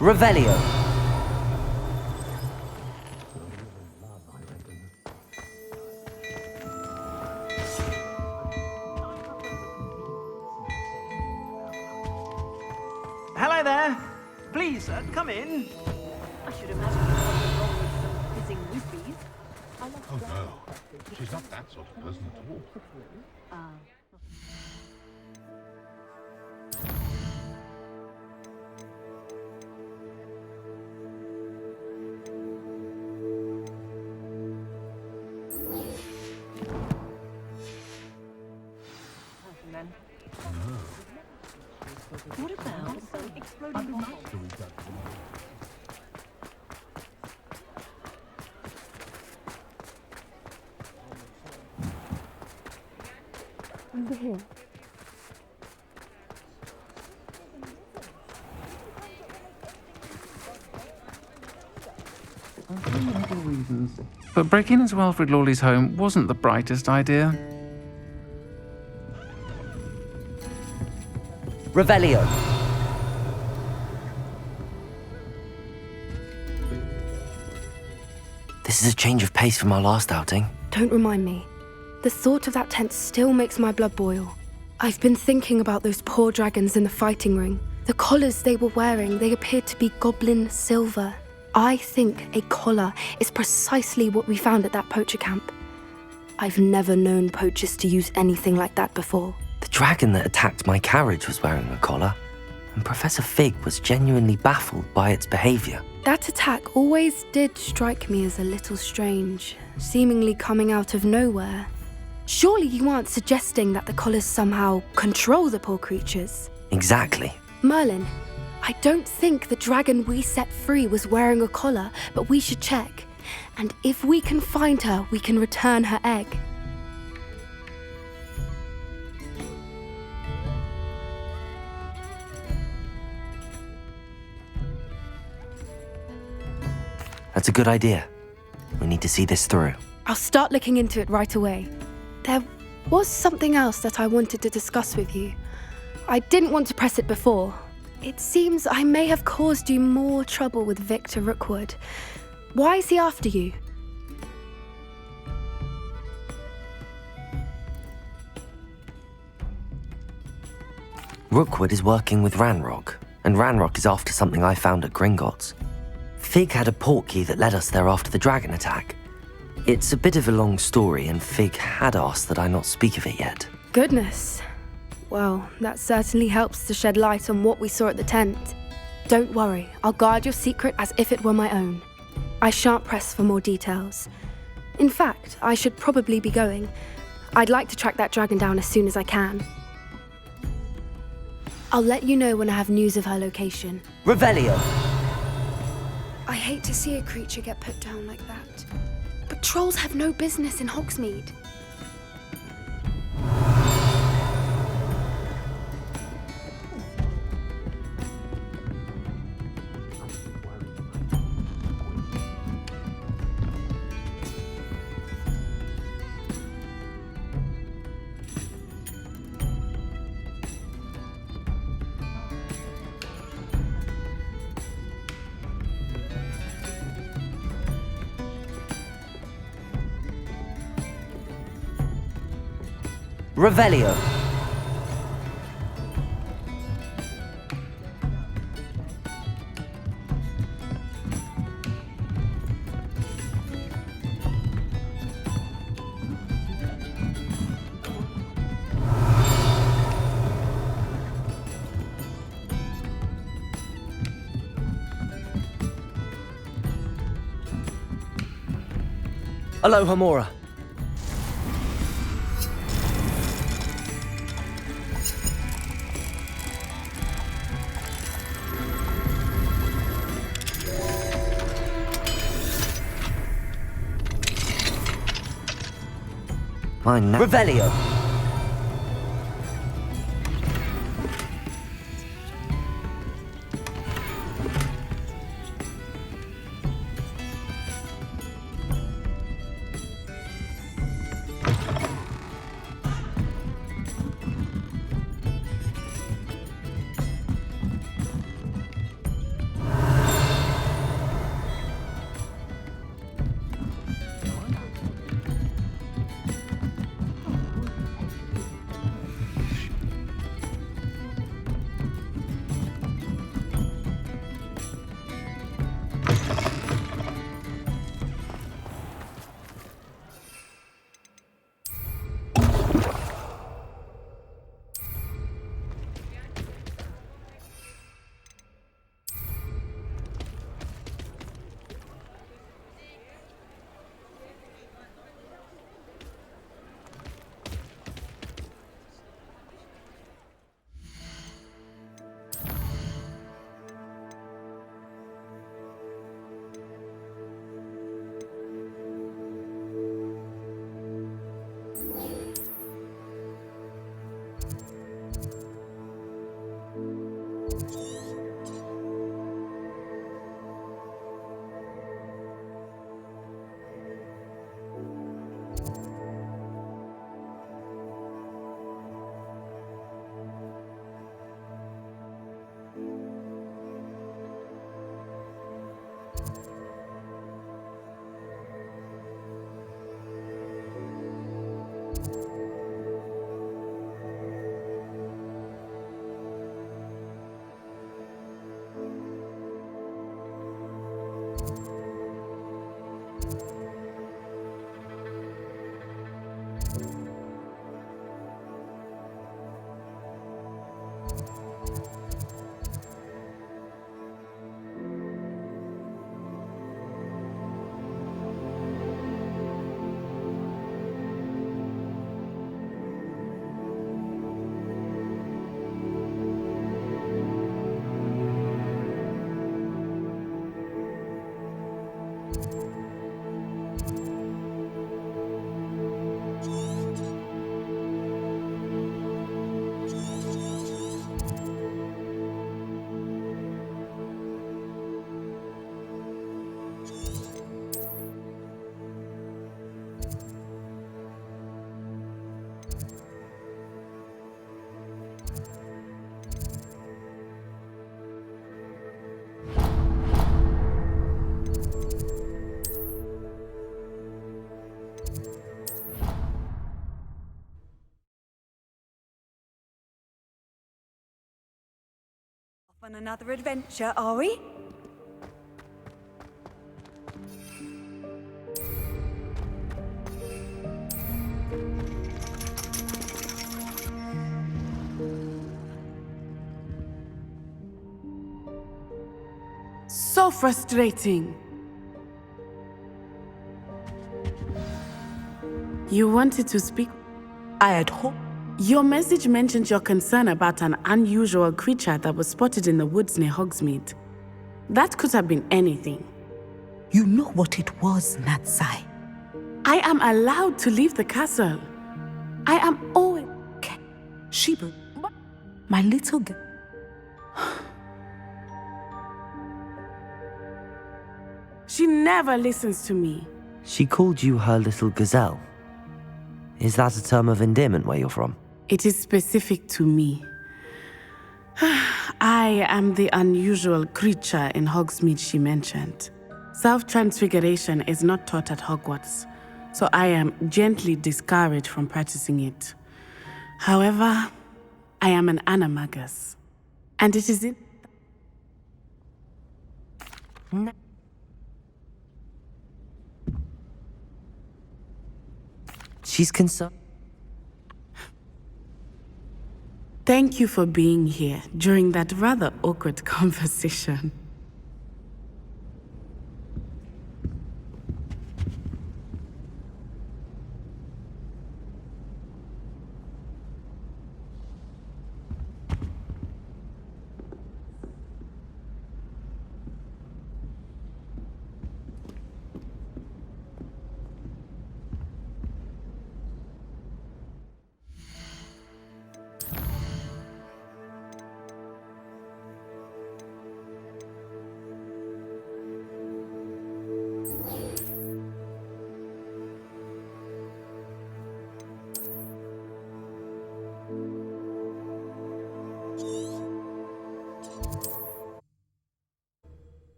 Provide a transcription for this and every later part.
Revelio. Hello there. Please, come in. I should imagine there's something wrong with some fizzing whisbies. Oh no, she's not that sort of person at all. What about some exploding bombs? Over here. But breaking into Alfred Lawley's home wasn't the brightest idea. Revelio. This is a change of pace from our last outing. Don't remind me. The thought of that tent still makes my blood boil. I've been thinking about those poor dragons in the fighting ring. The collars they were wearing, they appeared to be goblin silver. I think a collar is precisely what we found at that poacher camp. I've never known poachers to use anything like that before. The dragon that attacked my carriage was wearing a collar, and Professor Fig was genuinely baffled by its behavior. That attack always did strike me as a little strange, seemingly coming out of nowhere. Surely you aren't suggesting that the collars somehow control the poor creatures? Exactly. Merlin, I don't think the dragon we set free was wearing a collar, but we should check. And if we can find her, we can return her egg. That's a good idea. We need to see this through. I'll start looking into it right away. There was something else that I wanted to discuss with you. I didn't want to press it before. It seems I may have caused you more trouble with Victor Rookwood. Why is he after you? Rookwood is working with Ranrock, and Ranrock is after something I found at Gringotts. Fig had a portkey that led us there after the dragon attack. It's a bit of a long story, and Fig had asked that I not speak of it yet. Goodness. Well, that certainly helps to shed light on what we saw at the tent. Don't worry, I'll guard your secret as if it were my own. I shan't press for more details. In fact, I should probably be going. I'd like to track that dragon down as soon as I can. I'll let you know when I have news of her location. Revelio. I hate to see a creature get put down like that. But trolls have no business in Hogsmeade. Revelio. Aloha Mora. Mine now. Revelio. On another adventure, are we? So frustrating. You wanted to speak? I had hoped. Your message mentioned your concern about an unusual creature that was spotted in the woods near Hogsmeade. That could have been anything. You know what it was, Natsai. I am allowed to leave the castle. I am always... Okay. Shibu, my little girl. She never listens to me. She called you her little gazelle. Is that a term of endearment where you're from? It is specific to me. I am the unusual creature in Hogsmeade she mentioned. Self-transfiguration is not taught at Hogwarts, so I am gently discouraged from practicing it. However, I am an animagus, and it is in... She's concerned. Thank you for being here during that rather awkward conversation.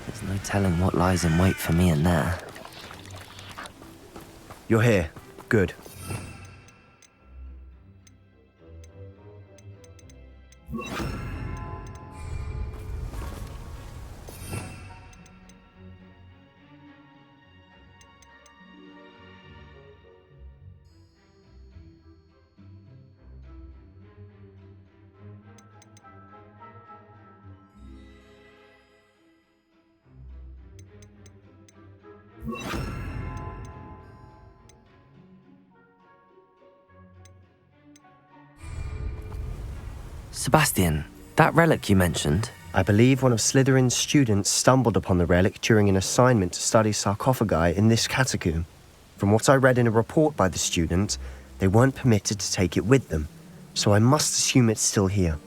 There's no telling what lies in wait for me in there. You're here. Good. Sebastian, that relic you mentioned, I believe one of Slytherin's students stumbled upon the relic during an assignment to study sarcophagi in this catacomb. From what I read in a report by the student, they weren't permitted to take it with them, so I must assume it's still here.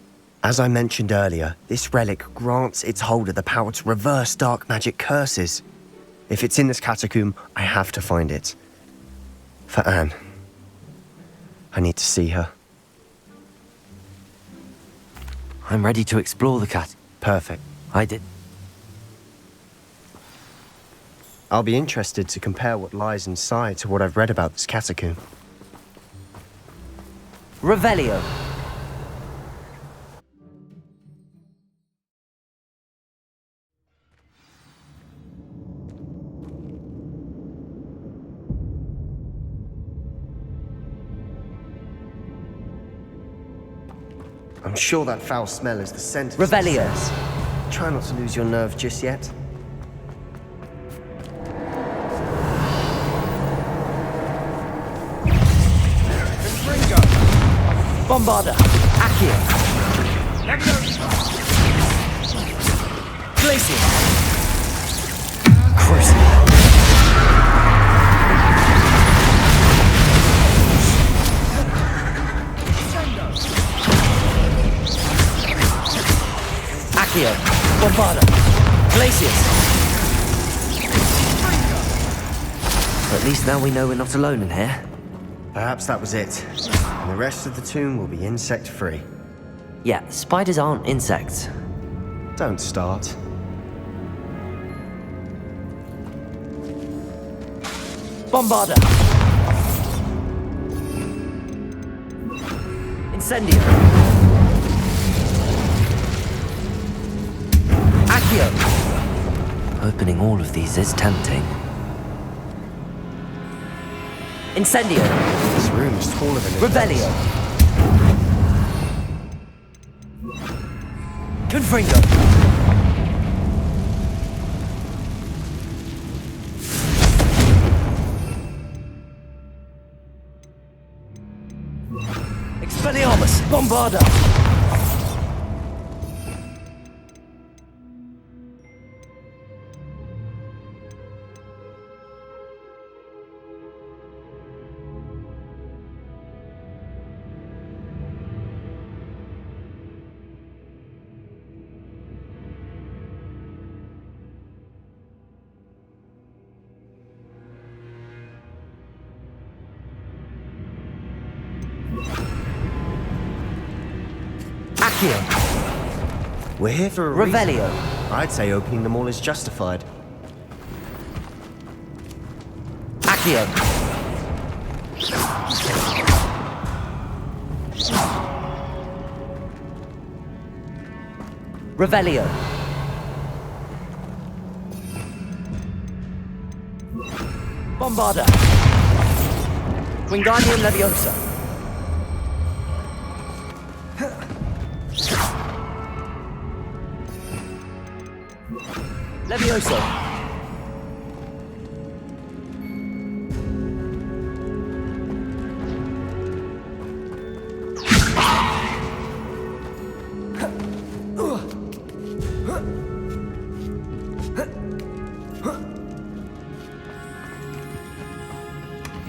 As I mentioned earlier, this relic grants its holder the power to reverse dark magic curses. If it's in this catacomb, I have to find it. For Anne. I need to see her. I'm ready to explore the cat. Perfect. I did. I'll be interested to compare what lies inside to what I've read about this catacomb. Revelio. I'm sure that foul smell is the scent of Revelio. success. Try not to lose your nerve just yet. Bombarda. Accio. Glacier. Crucible. Accio. Bombarda. Glacius. At least now we know we're not alone in here. Perhaps that was it. And the rest of the tomb will be insect-free. Yeah, spiders aren't insects. Don't start. Bombarda. Incendio. Accio. Opening all of these is tempting. Incendio. This room is taller than it Revelio. Confringo. Expelliarmus. Bombarda. Accio. We're here for a Revelio. reason. I'd say opening them all is justified. Accio. Revelio. Bombarda. Wingardium Leviosa. Levioso.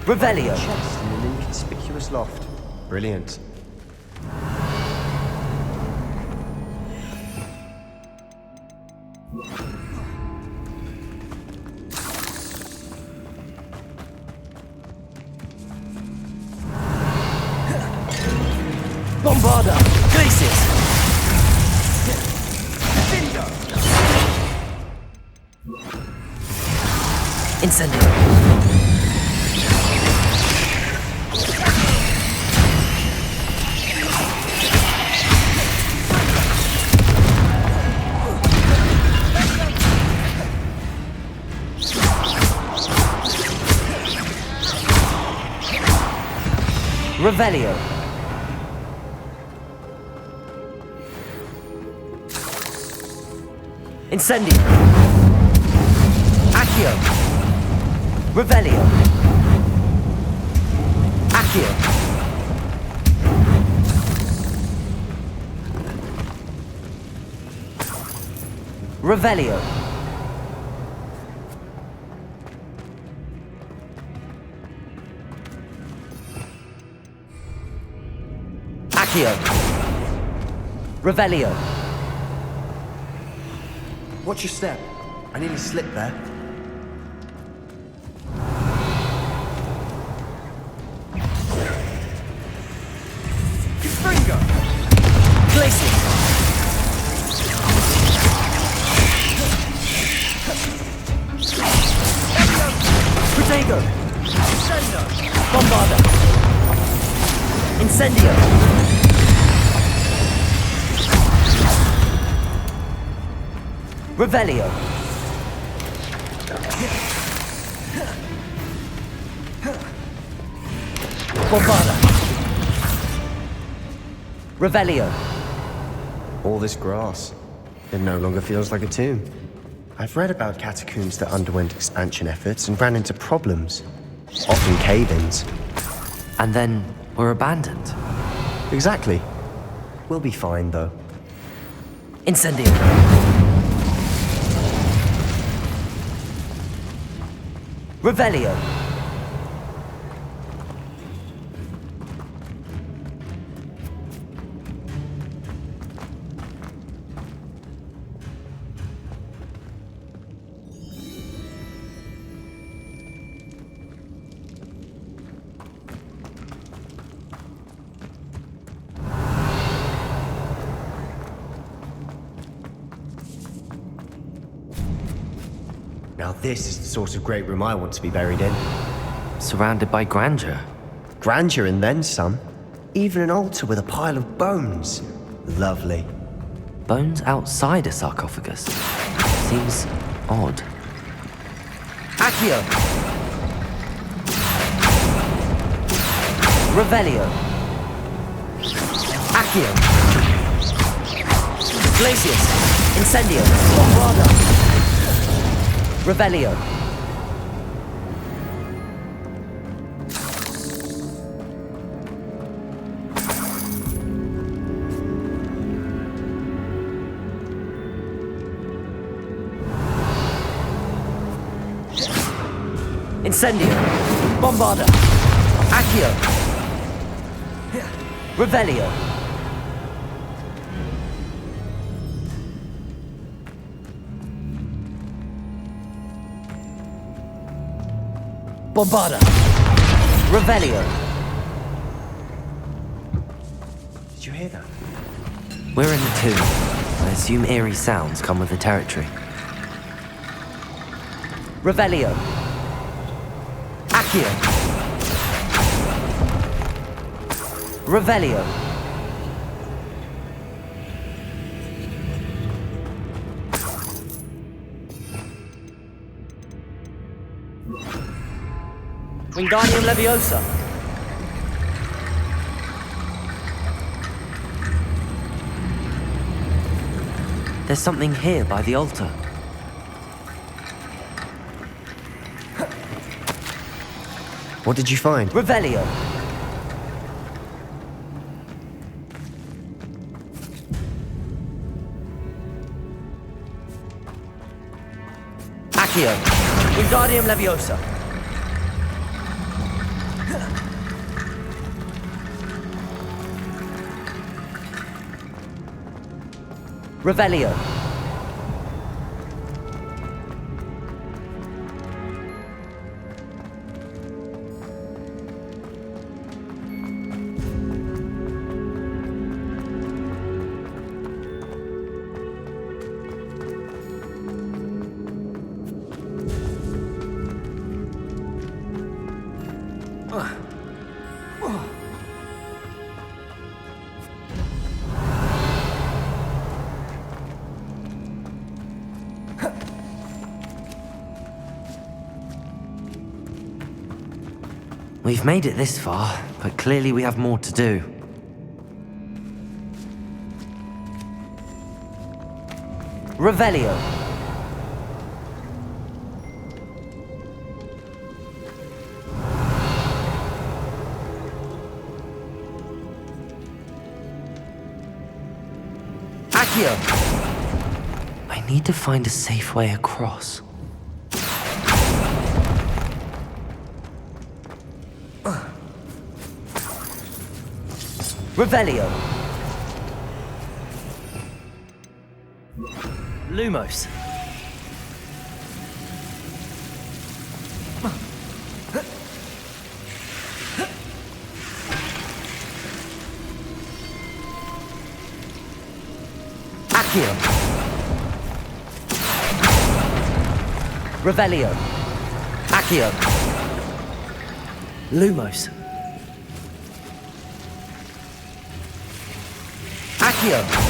Revelio. Chest in an inconspicuous loft. Brilliant. Bombarda. Glacius. Incendio. Revelio. Incendio. Accio. Revelio. Accio. Revelio. Accio. Revelio. Watch your step. I nearly slipped there. Confringo. Glacius. Protego. Bombarda. Incendio. Revelio. Bombarda. Revelio. All this grass. It no longer feels like a tomb. I've read about catacombs that underwent expansion efforts and ran into problems. Often cave-ins. And then were abandoned. Exactly. We'll be fine, though. Incendio. Revelio. Now this is the sort of great room I want to be buried in. Surrounded by grandeur. Grandeur and then some. Even an altar with a pile of bones. Lovely. Bones outside a sarcophagus? Seems odd. Accio! Revelio! Accio! Glacius! Incendio! Bombarda! Revelio! Incendio! Bombarda! Accio! Revelio! Bombarda! Revelio! Did you hear that? We're in the tomb. I assume eerie sounds come with the territory. Revelio! Accio! Revelio! Wingardium Leviosa! There's something here by the altar. What did you find? Revelio! Accio! Wingardium Leviosa! Revelio! We've made it this far, but clearly we have more to do. Revelio! Accio! I need to find a safe way across. Revelio! Lumos! Accio! Revelio! Accio! Lumos! Accio!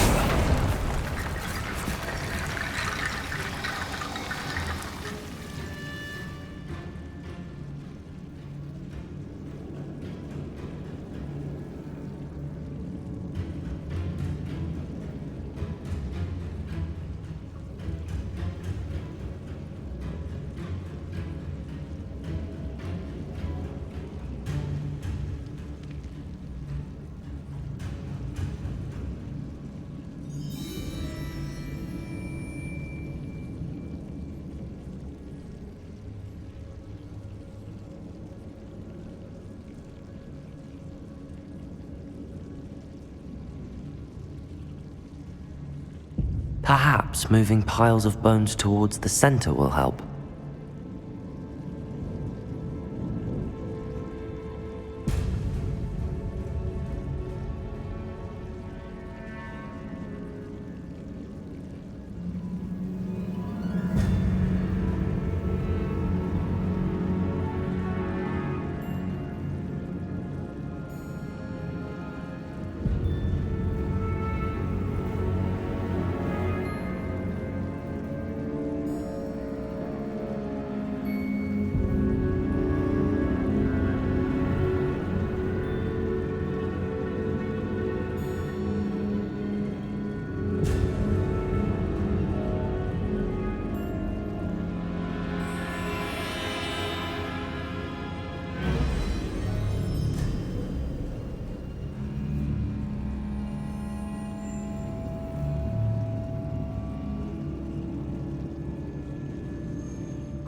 Perhaps moving piles of bones towards the center will help.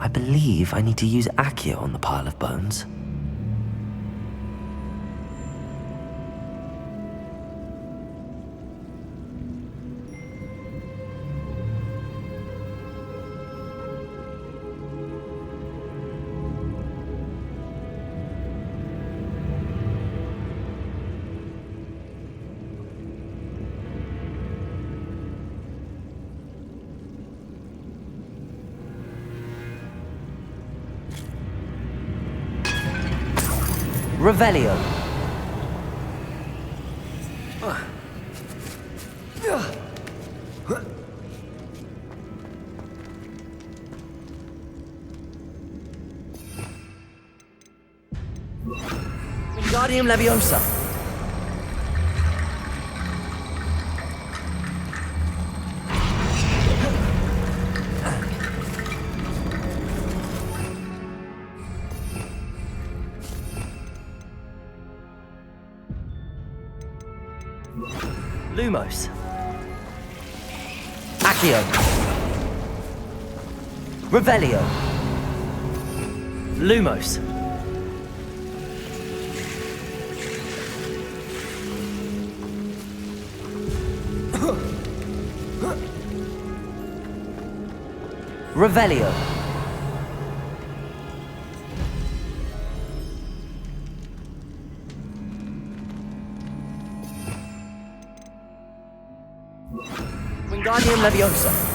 I believe I need to use Accio on the pile of bones. Revelio. Wingardium Leviosa. Lumos. Accio. Revelio. Lumos. Revelio. Wingardium Leviosa.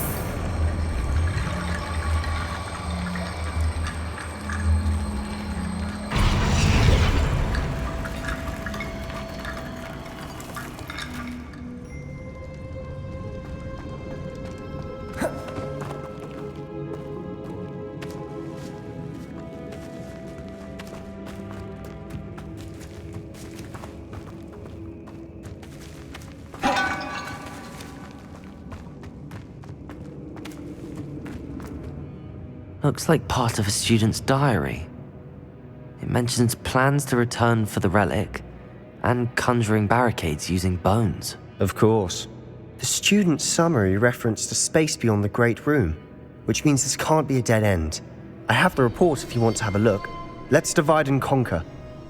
Looks like part of a student's diary. It mentions plans to return for the relic and conjuring barricades using bones. Of course. The student's summary referenced a space beyond the Great Room, which means this can't be a dead end. I have the report if you want to have a look. Let's divide and conquer.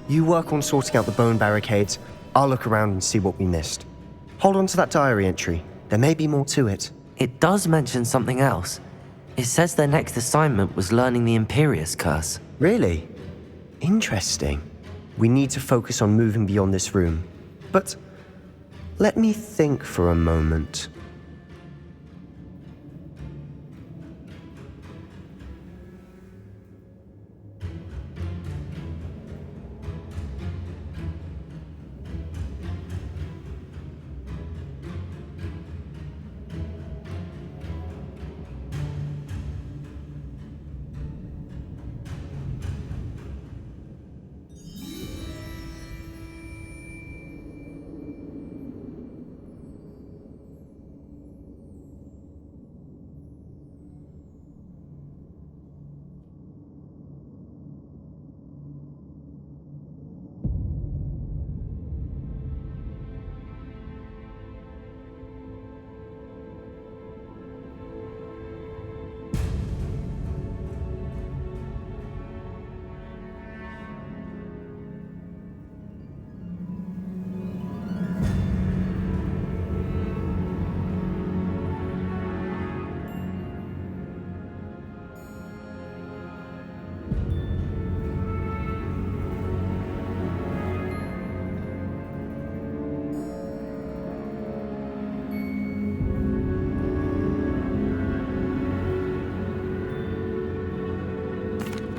You work on sorting out the bone barricades, I'll look around and see what we missed. Hold on to that diary entry. There may be more to it. It does mention something else. It says their next assignment was learning the Imperius Curse. Really? Interesting. We need to focus on moving beyond this room. But let me think for a moment.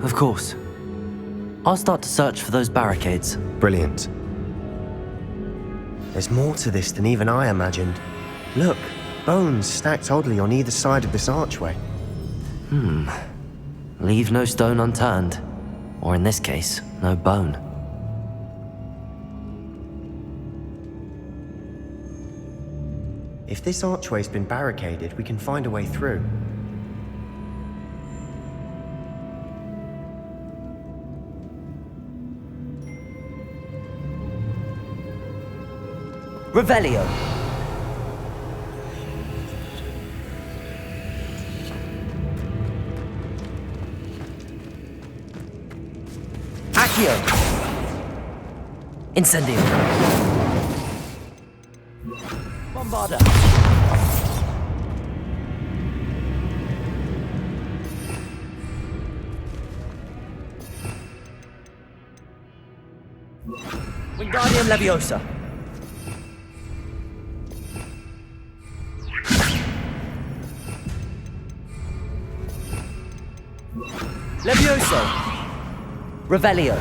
Of course. I'll start to search for those barricades. Brilliant. There's more to this than even I imagined. Look, bones stacked oddly on either side of this archway. Leave no stone unturned. Or in this case, no bone. If this archway's been barricaded, we can find a way through. Revelio. Accio! Incendio! Bombarda! Wingardium Leviosa! Levioso! Revelio!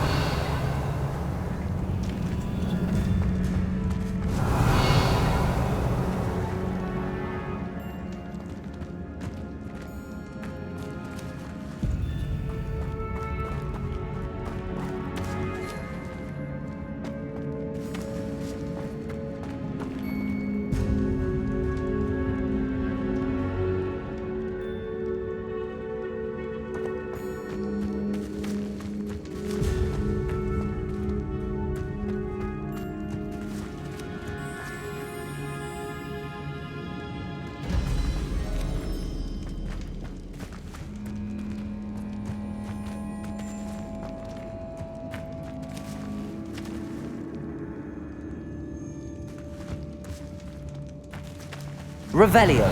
Revelio.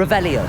Revelio.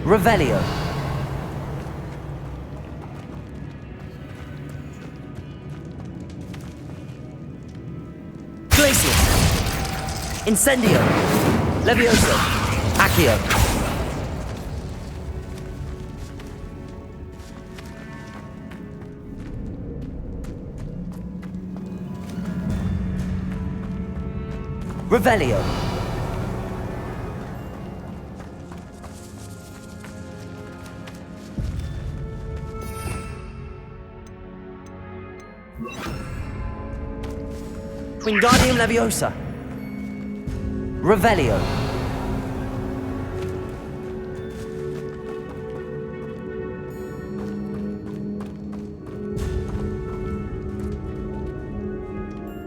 Revelio. Glacius. Incendio! Levioso! Accio! Revelio! Wingardium Leviosa! Revelio!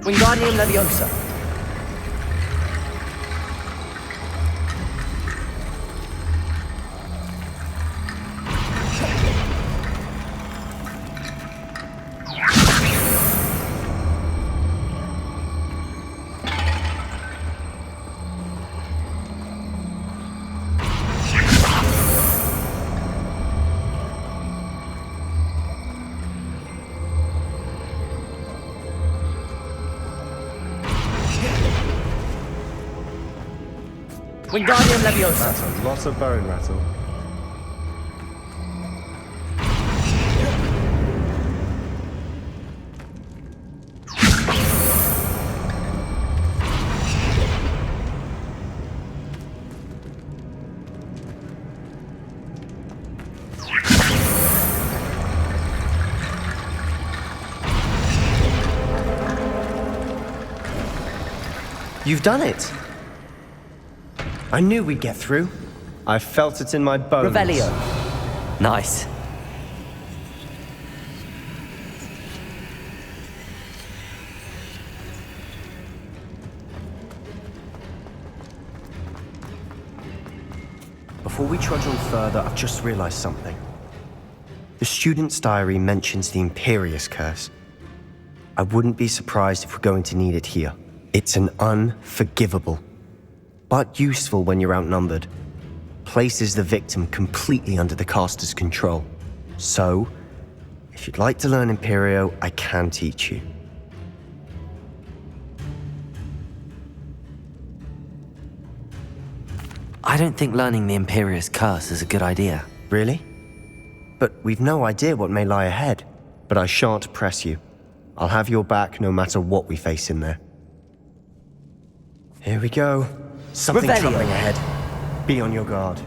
Wingardium Leviosa! Wingardium Leviosa! That's a lot of bone rattle. You've done it! I knew we'd get through. I felt it in my bones. Revelio! Nice. Before we trudge on further, I've just realized something. The student's diary mentions the Imperious Curse. I wouldn't be surprised if we're going to need it here. It's an unforgivable, but useful when you're outnumbered. Places the victim completely under the caster's control. So, if you'd like to learn Imperio, I can teach you. I don't think learning the Imperious Curse is a good idea. Really? But we've no idea what may lie ahead. But I shan't press you. I'll have your back no matter what we face in there. Here we go. Something Revelio. troubling ahead. Be on your guard.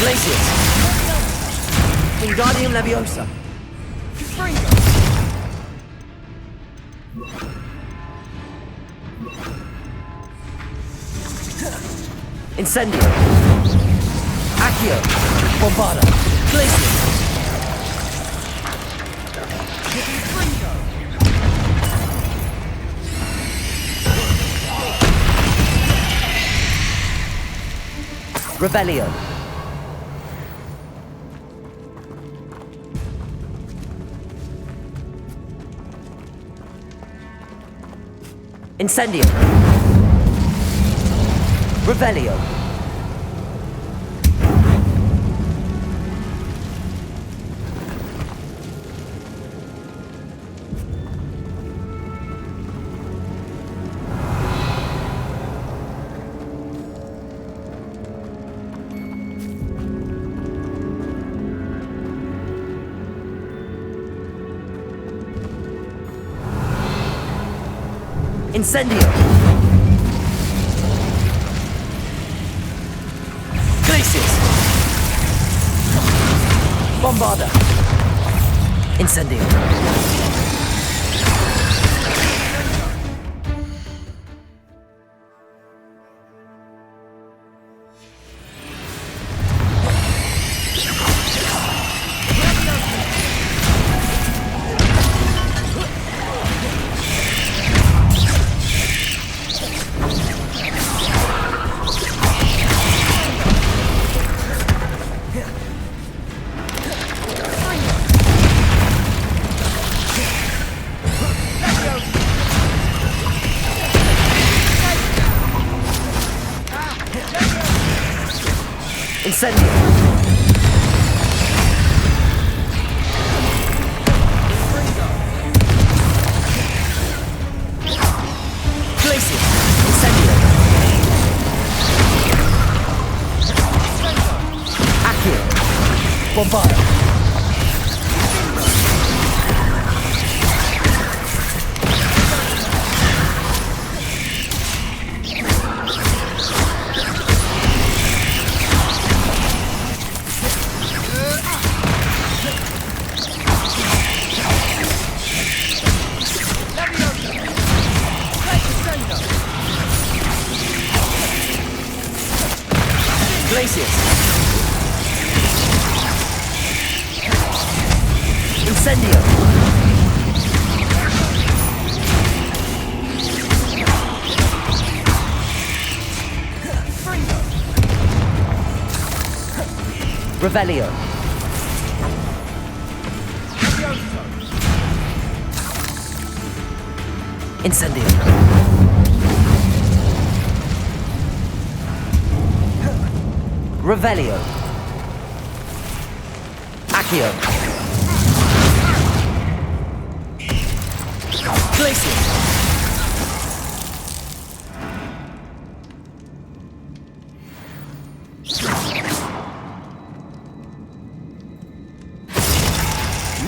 Glacius! Wingardium Leviosa! Incendio! Accio! Bombarda! Glacius! Revelio! Incendio! Revelio. Incendio! Glacius! Bombarda! Incendio! Incendio! Glacius! Incendio! Accio! Bombarda! Glacius! Incendio! Revelio! Incendio! Revelio. Accio. Glacius.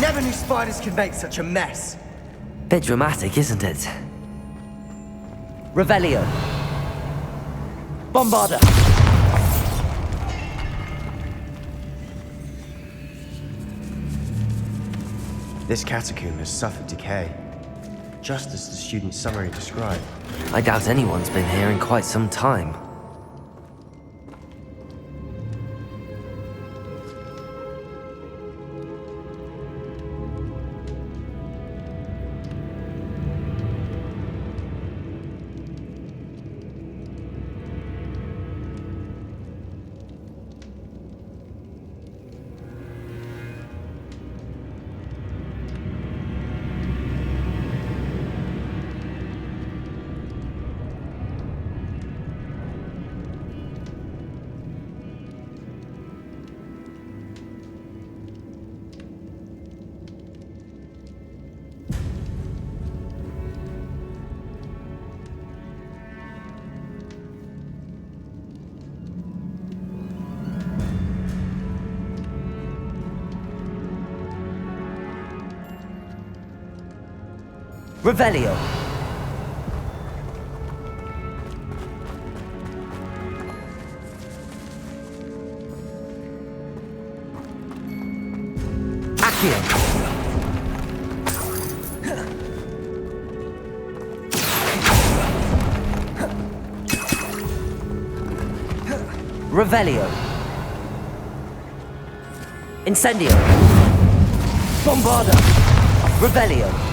Never knew spiders could make such a mess. Bit dramatic, isn't it? Revelio. Bombarda. This catacomb has suffered decay, just as the student's summary described. I doubt anyone's been here in quite some time. Revelio. Accio. Revelio. Incendio. Bombarda. Revelio.